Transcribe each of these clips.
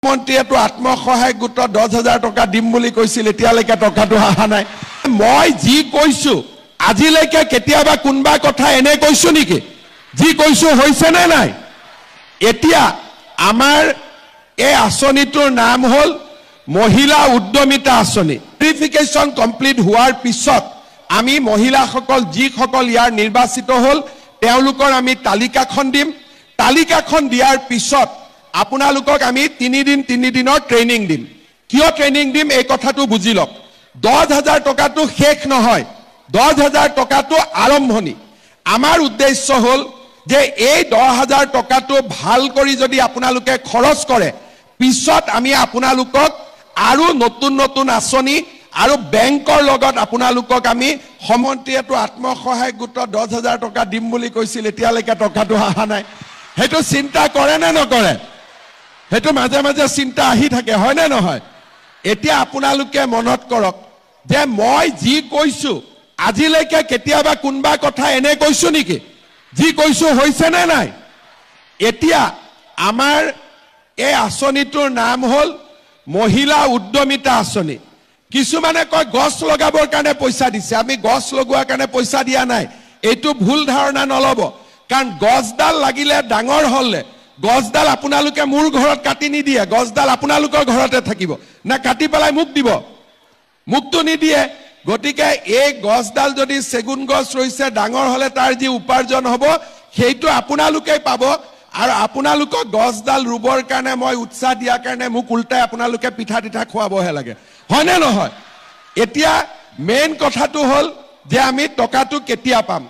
মন্ত্ৰীয়েতো আত্মসহায়ক গোটত 10,000 টকা দিম বুলি কৈছিল, এতিয়ালৈকে টকাটো অহা নাই। মই যি কৈছো আজিলৈকে কেতিয়াবা কোনবা কথা এনে কৈছো নেকি? যি কৈছো হৈছে নে নাই? এতিয়া আমাৰ এই আঁচনিটোৰ নাম হ'ল মহিলা উদ্যমিতা আঁচনি। ভেৰিফিকেশ্যন কমপ্লিট হোৱাৰ পিছত আমি মহিলাসকল যিসকল ইয়াৰ নিৰ্বাচিত হ'ল তেওঁলোকৰ আমি তালিকাখন দিম। তালিকাখন দিয়াৰ পিছত আপোনালোকক আমি 3 দিনৰ ট্ৰেইনিং দিম। কিয় ট্ৰেইনিং দিম এই কথাটো বুজি লওক। 10,000 টকাটো শেষ নহয়, 10,000 টকাটো আৰম্ভণি। আমাৰ উদ্দেশ্য হ'ল যে এই 10,000 টকাটো ভাল কৰি যদি আপোনালোকে খৰচ কৰে পিছত আমি আপোনালোকক আৰু নতুন নতুন আঁচনি আৰু বেংকৰ লগত আপোনালোকক আমি মন্ত্ৰীয়েতো আত্মসহায়ক গোটত 10,000 টকা দিম বুলি কৈছিল, এতিয়ালৈকে টকাটো অহা নাই। সেইটো চিন্তা কৰে নে নকৰে? সেইটো মাজে মাজে চিন্তা আহি থাকে, হয় নে নহয়? এতিয়া আপোনালোকে মনত কৰক যে মই যি কৈছো আজিলৈকে কেতিয়াবা কোনবা কথা এনে কৈছো নেকি? যি কৈছো হৈছে নে নাই? এতিয়া আমাৰ এই আঁচনিটোৰ নাম হ'ল মহিলা উদ্যমিতা আঁচনি। কিছুমানে কয় গছ লগাবৰ কাৰণে পইচা দিছে, আমি গছ লগোৱাৰ কাৰণে পইচা দিয়া নাই। এইটো ভুল ধাৰণা নল'ব, কাৰণ গছডাল লাগিলে ডাঙৰ হ'লে গছডাল আপোনালোকে মোৰ ঘৰত কাটি নিদিয়ে, গছডাল আপোনালোকৰ ঘৰতে থাকিব না, কাটি পেলাই মোক দিব? মোকতো নিদিয়ে। গতিকে এই গছডাল যদি চেগুন গছ ৰৈছে ডাঙৰ হ'লে তাৰ যি উপাৰ্জন হ'ব সেইটো আপোনালোকেই পাব। আৰু আপোনালোকক গছডাল ৰুবৰ কাৰণে মই উৎসাহ দিয়াৰ কাৰণে মোক উল্টাই আপোনালোকে পিঠা তিঠা খুৱাবহে লাগে, হয়নে নহয়? এতিয়া মেইন কথাটো হ'ল যে আমি টকাটো কেতিয়া পাম।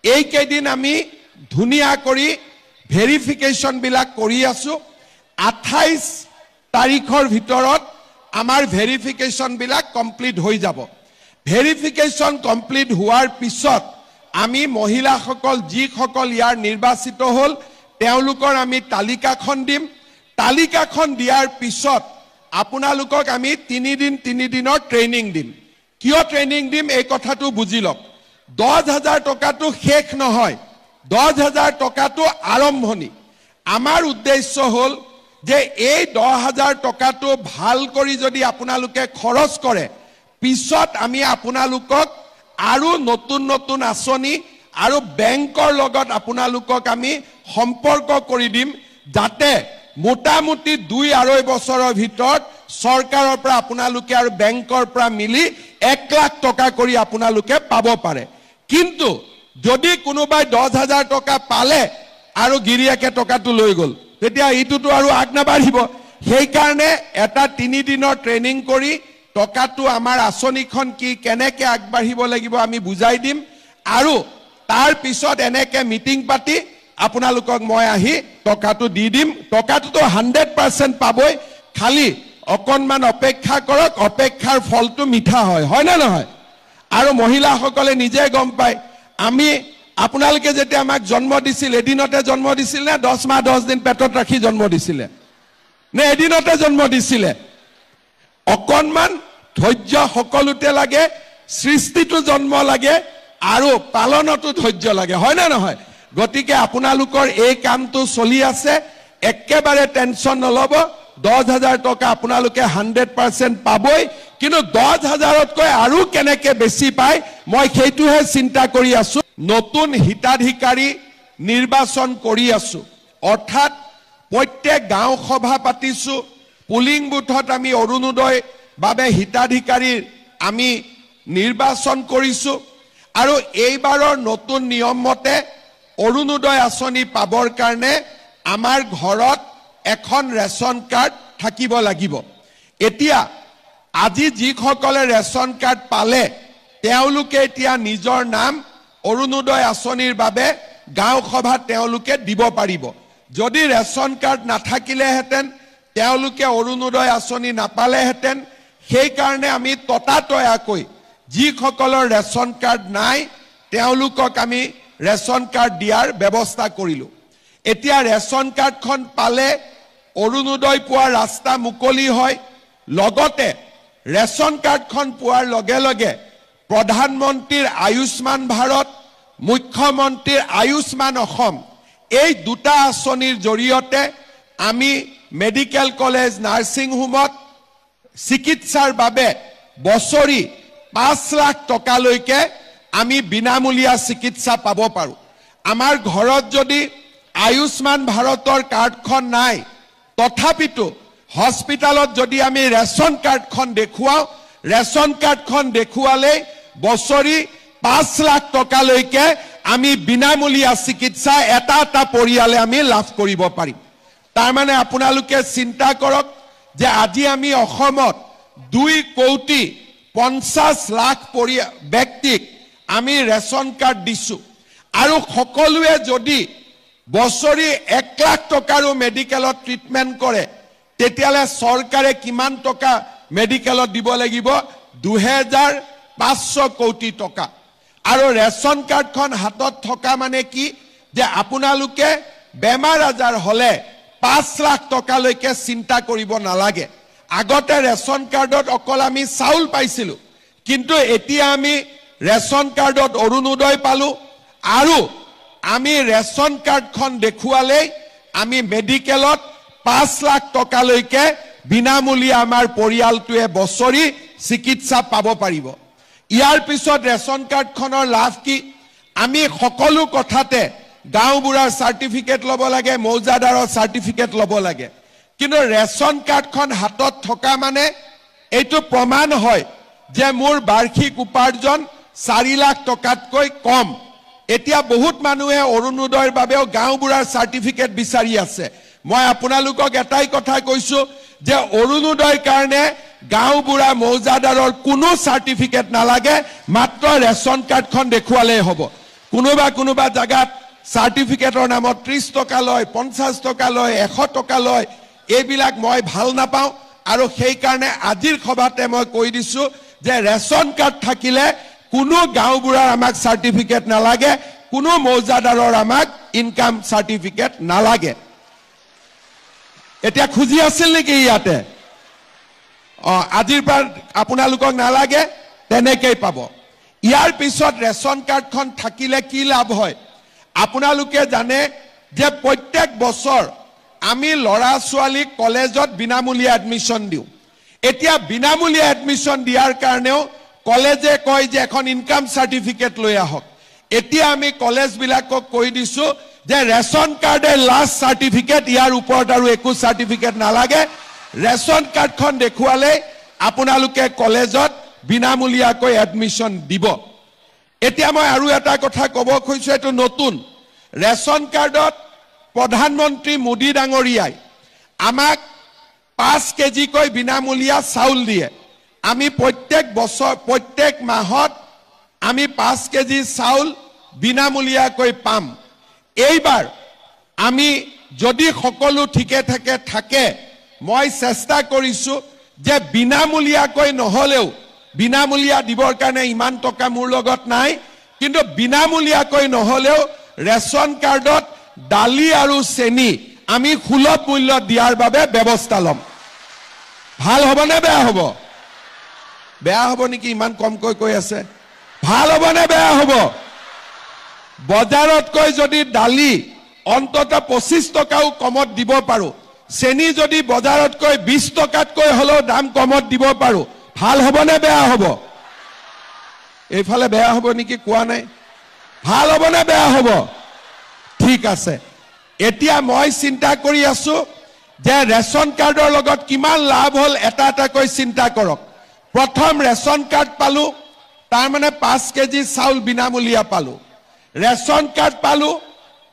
এইকেইদিন আমি ধুনীয়া কৰি ভেৰিফিকেশ্যনবিলাক কৰি আছো। 28 তাৰিখৰ ভিতৰত আমাৰ ভেৰিফিকেশ্যনবিলাক কমপ্লিট হৈ যাব। ভেৰিফিকেশ্যন কমপ্লিট হোৱাৰ পিছত আমি মহিলাসকল যিসকল ইয়াৰ নিৰ্বাচিত হ'ল তেওঁলোকৰ আমি তালিকাখন দিম। তালিকাখন দিয়াৰ পিছত আপোনালোকক আমি 3 দিনৰ ট্ৰেইনিং দিম। কিয় ট্ৰেইনিং দিম এই কথাটো বুজি লওক। 10,000 টকাটো শেষ নহয়, 10,000 টকাটো আৰম্ভণি। আমাৰ উদ্দেশ্য হ'ল যে এই 10,000 টকাটো ভাল কৰি যদি আপোনালোকে খৰচ কৰে পিছত আমি আপোনালোকক আৰু নতুন নতুন আঁচনি আৰু বেংকৰ লগত আপোনালোকক আমি সম্পৰ্ক কৰি দিম, যাতে মোটামুটি 2-2.5 বছৰৰ ভিতৰত চৰকাৰৰ পৰা আপোনালোকে আৰু বেংকৰ পৰা মিলি 1 লাখ টকা কৰি আপোনালোকে পাব পাৰে। কিন্তু যদি কোনোবাই 10,000 টকা পালে আৰু গিৰিয়াকে টকাটো লৈ গ'ল তেতিয়া এইটোতো আৰু আগ নাবাঢ়িব। সেইকাৰণে এটা 3 দিনৰ ট্ৰেইনিং কৰি টকাটো আমাৰ আঁচনিখন কি কেনেকৈ আগবাঢ়িব লাগিব আমি বুজাই দিম। আৰু তাৰ পিছত এনেকৈ মিটিং পাতি আপোনালোকক মই আহি টকাটো দি দিম। টকাটোতো 100% পাবই, খালি অকণমান অপেক্ষা কৰক, অপেক্ষাৰ ফলটো মিঠা হয়, হয় নে নহয়? আৰু মহিলাসকলে নিজে গম পায়। আমি আপোনালোকে যেতিয়া আমাক জন্ম দিছিল এদিনতে জন্ম দিছিল নে 10 মাহ 10 দিন পেটত ৰাখি জন্ম দিছিলে নে এদিনতে জন্ম দিছিলে? অকণমান ধৈৰ্য সকলোতে লাগে, সৃষ্টিটো জন্ম লাগে আৰু পালনতো ধৈৰ্য লাগে, হয় নে নহয়? গতিকে আপোনালোকৰ এই কামটো চলি আছে, একেবাৰে টেনশ্যন নল'ব। 10,000 টকা আপোনালোকে 100% পাবই, কিন্তু 10,000তকৈ আৰু কেনেকৈ বেছি পায় মই সেইটোহে চিন্তা কৰি আছো। নতুন হিতাধিকাৰী নিৰ্বাচন কৰি আছো, অৰ্থাৎ প্ৰত্যেক গাঁও সভা পাতিছো, পুলিং বুথত আমি অৰুণোদয় বাবে হিতাধিকাৰী আমি নিৰ্বাচন কৰিছো। আৰু এইবাৰৰ নতুন নিয়ম মতে অৰুণোদয় আঁচনি পাবৰ কাৰণে আমাৰ ঘৰত এখন ৰেচন কাৰ্ড থাকিব লাগিব। এতিয়া আজি যিসকলে ৰেচন কাৰ্ড পালে তেওঁলোকে এতিয়া নিজৰ নাম অৰুণোদয় আঁচনিৰ বাবে গাঁও সভাত তেওঁলোকে দিব পাৰিব। যদি ৰেচন কাৰ্ড নাথাকিলেহেঁতেন তেওঁলোকে অৰুণোদয় আঁচনি নাপালেহেঁতেন। সেইকাৰণে আমি ততাতৈয়াকৈ যিসকলৰ ৰেচন কাৰ্ড নাই তেওঁলোকক আমি ৰেচন কাৰ্ড দিয়াৰ ব্যৱস্থা কৰিলোঁ। এতিয়া ৰেচন কাৰ্ডখন পালে অৰুণোদয় পোৱাৰ ৰাস্তা মুকলি হয়। লগতে ৰেচন কাৰ্ডখন পোৱাৰ লগে লগে প্ৰধানমন্ত্ৰীৰ আয়ুষ্মান ভাৰত, মুখ্যমন্ত্ৰীৰ আয়ুষ্মান অসম এই দুটা আঁচনিৰ জৰিয়তে আমি মেডিকেল কলেজ নাৰ্ছিং হোমত চিকিৎসাৰ বাবে বছৰি 5 লাখ টকালৈকে আমি বিনামূলীয়া চিকিৎসা পাব পাৰো আমাৰ ঘৰত যদি আয়ুষ্মান ভাৰতৰ কাৰ্ডখন নাই তথাপিতো হস্পিটালত যদি আমি ৰেচন কাৰ্ডখন দেখুৱাও ৰেচন কাৰ্ডখন দেখুৱালে বছৰি 5 লাখ টকালৈকে আমি বিনামূলীয়া চিকিৎসা এটা পৰিয়ালে আমি লাভ কৰিব পাৰিম তাৰ মানে আপোনালোকে চিন্তা কৰক যে আজি আমি অসমত 2,50 লাখ ব্যক্তিক আমি ৰেচন কাৰ্ড দিছো আৰু সকলোৱে যদি বছৰি 1 লাখ টকাৰো মেডিকেলত ট্ৰিটমেন্ট কৰে তেতিয়ালে চৰকাৰে কিমান টকা মেডিকেলত দিব লাগিব 2,500 কোটি টকা আৰু ৰেচন কাৰ্ডখন হাতত থকা মানে কি যে আপোনালোকে বেমাৰ আজাৰ হলে 5 লাখ টকালৈকে চিন্তা কৰিব নালাগে আগতে ৰেচন কাৰ্ডত অকল আমি চাউল পাইছিলো কিন্তু এতিয়া আমি ৰেচন কাৰ্ডত অৰুণোদয় পালো আৰু আমি ৰেচন কাৰ্ডখন দেখুৱালে আমি মেডিকেলত 5 লাখ টকালৈকে বিনামূলীয়া আমাৰ পৰিয়ালটোৱে বছৰি চিকিৎসা পাব পাৰিব ইয়াৰ পিছত ৰেচন কাৰ্ডখনৰ লাভ কি আমি সকলো কথাতে গাঁওবুঢ়াৰ সাৰ্টিফিকেট ল'ব লাগে মৌজাদাৰৰ সাৰ্টিফিকেট ল'ব লাগে কিন্তু ৰেচন কাৰ্ডখন হাতত থকা মানে এইটো প্ৰমাণ হয় যে মোৰ বাৰ্ষিক উপাৰ্জন 4 লাখ টকাতকৈ কম এতিয়া বহুত মানুহে অৰুণোদয়ৰ বাবেও গাঁওবুঢ়াৰ সাৰ্টিফিকেট বিচাৰি আছে মই আপোনালোকক এটাই কথা কৈছো যে অৰুণোদয়ৰ কাৰণে গাঁওবুঢ়া মৌজাদাৰৰ কোনো সাৰ্টিফিকেট নালাগে মাত্ৰ ৰেচন কাৰ্ডখন দেখুৱালেই হ'ব কোনোবা জাগাত সাৰ্টিফিকেটৰ নামত 30 টকা লয় 50 টকা লয় 100 টকা লয় এইবিলাক মই ভাল নাপাওঁ আৰু সেই কাৰণে আজিৰ সভাতে মই কৈ দিছো যে ৰেচন কাৰ্ড থাকিলে কোনো গাঁওবুঢ়াৰ আমাক সাৰ্টিফিকেট নালাগে কোনো মৌজাদাৰৰ আমাক ইনকাম সাৰ্টিফিকেট নালাগে এতিয়া খুজি আছিল নেকি ইয়াতে আজিৰ পৰা আপোনালোকক নালাগে তেনেকৈ পাব ইয়াৰ পিছত ৰেচন কাৰ্ডখন থাকিলে কি লাভ হয় আপোনালোকে জানে যে প্ৰত্যেক বছৰ আমি লৰা ছোৱালী কলেজত বিনামূলীয়া এডমিশন দিও এতিয়া বিনামূলীয়া এডমিশন দিয়াৰ কাৰণেও কলেজে কয় যে এখন ইনকাম সাৰ্টিফিকেট লৈ আহক এতিয়া আমি কলেজ বিলাকক কৈ দিছো যে ৰেচন কাৰ্ডে লাষ্ট সাৰ্টিফিকেট ইয়াৰ ওপৰত আৰু একো সাৰ্টিফিকেট নালাগে ৰেচন কাৰ্ডখন দেখুৱালে আপোনালোকে কলেজত বিনামূলীয়াকৈ এডমিশন দিব এতিয়া মই আৰু এটা কথা ক'ব খুজিছো এটো নতুন ৰেচন কাৰ্ডত প্ৰধানমন্ত্ৰী মোদী ডাঙৰীয়াই আমাক 5 কেজি কৈ বিনামূলীয়া চাউল দিয়ে আমি প্ৰত্যেক মাহত আমি 5 কেজি চাউল বিনামূলীয়াকৈ পাম এইবাৰ আমি যদি সকলো ঠিকে থাকে মই চেষ্টা কৰিছো যে বিনামূলীয়াকৈ নহলেও বিনামূলীয়া দিবৰ কাৰণে ইমান টকা মোৰ লগত নাই কিন্তু বিনামূলীয়াকৈ নহলেও ৰেচন কাৰ্ডত দালি আৰু চেনি আমি সুলভ মূল্য দিয়াৰ বাবে ব্যৱস্থা লম ভাল হ'ব নে বেয়া হ'ব নেকি ইমান কমকৈ কৈ আছে ভাল হ'ব নে বেয়া হ'ব বজাৰতকৈ যদি দালি অন্তত 25 টকাও কমত দিব পাৰো চেনি যদি বজাৰতকৈ 20 টকাতকৈ হলেও দাম কমত দিব পাৰো ভাল হ'ব নে বেয়া হ'ব এইফালে বেয়া হ'ব নেকি কোৱা নাই ভাল হ'ব নে বেয়া হ'ব ঠিক আছে এতিয়া মই চিন্তা কৰি আছো যে ৰেচন কাৰ্ডৰ লগত কিমান লাভ হল এটাকৈ চিন্তা কৰক প্ৰথম ৰেচন কাৰ্ড পালো তাৰ মানে 5 কেজি চাউল বিনামূলীয়া পালো ৰেচন কাৰ্ড পালো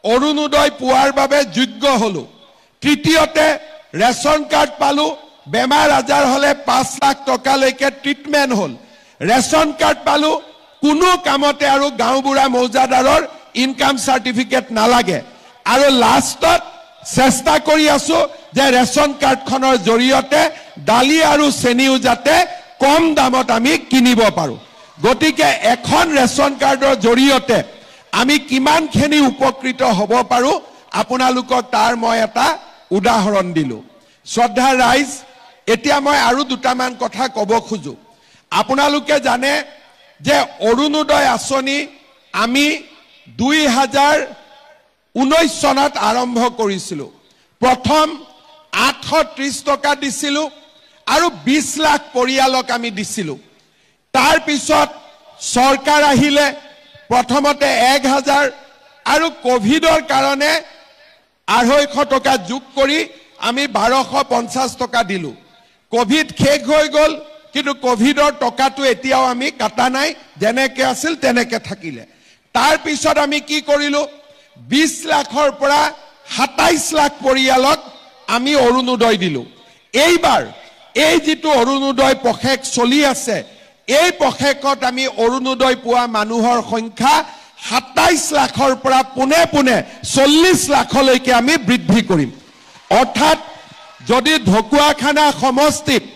অৰুণোদয় পোৱাৰ বাবে যোগ্য হলো তৃতীয়তে ৰেচন কাৰ্ড পালো বেমাৰ আজাৰ হলে 5 লাখ টকালৈকে ট্ৰিটমেন্ট হল ৰেচন কাৰ্ড পালো কোনো কামতে আৰু গাঁওবুঢ়া মৌজাদাৰৰ ইনকাম সাৰ্টিফিকেট নালাগে আৰু লাষ্টত চেষ্টা কৰি আছো যে ৰেচন কাৰ্ডখনৰ জৰিয়তে দালি আৰু চেনিও যাতে কম দামত আমি কিনিব পাৰো গতিকে এখন ৰেচন কাৰ্ডৰ জৰিয়তে আমি কিমানখিনি উপকৃত হ'ব পাৰো আপোনালোকক তাৰ মই এটা উদাহৰণ দিলো শ্ৰদ্ধা ৰাইজ এতিয়া মই আৰু দুটামান কথা ক'ব খোজো আপোনালোকে জানে যে অৰুণোদয় আঁচনি আমি 2019 চনত আৰম্ভ কৰিছিলো প্ৰথম 830 টকা দিছিলো আৰু 20 লাখ পৰিয়ালক আমি দিছিলো তাৰ পিছত সৰকাৰ আহিলে প্ৰথমতে 1000 আৰু কোভিডৰ কাৰণে 250 টকা যোগ কৰি আমি 1250 টকা দিলো কোভিড শেষ হৈ গল কিন্তু কোভিডৰ টকাটো এতিয়াও আমি কাটা নাই যেনেকে আছিল তেনেকে থাকিলে তাৰ পিছত আমি কি কৰিলো 20 লাখৰ পৰা 27 লাখ পৰিয়ালক আমি অৰুণোদয় দিলো এইবাৰ এই যেটো অৰুণোদয় পখেক চলি আছে এই পখেকত আমি অৰুণোদয় পোৱা মানুহৰ সংখ্যা 27 লাখৰ পৰা পুনে পুনে 40 লাখলৈকে আমি বৃদ্ধি কৰিম অৰ্থাৎ যদি ঢকুৱাখানা সমষ্টিত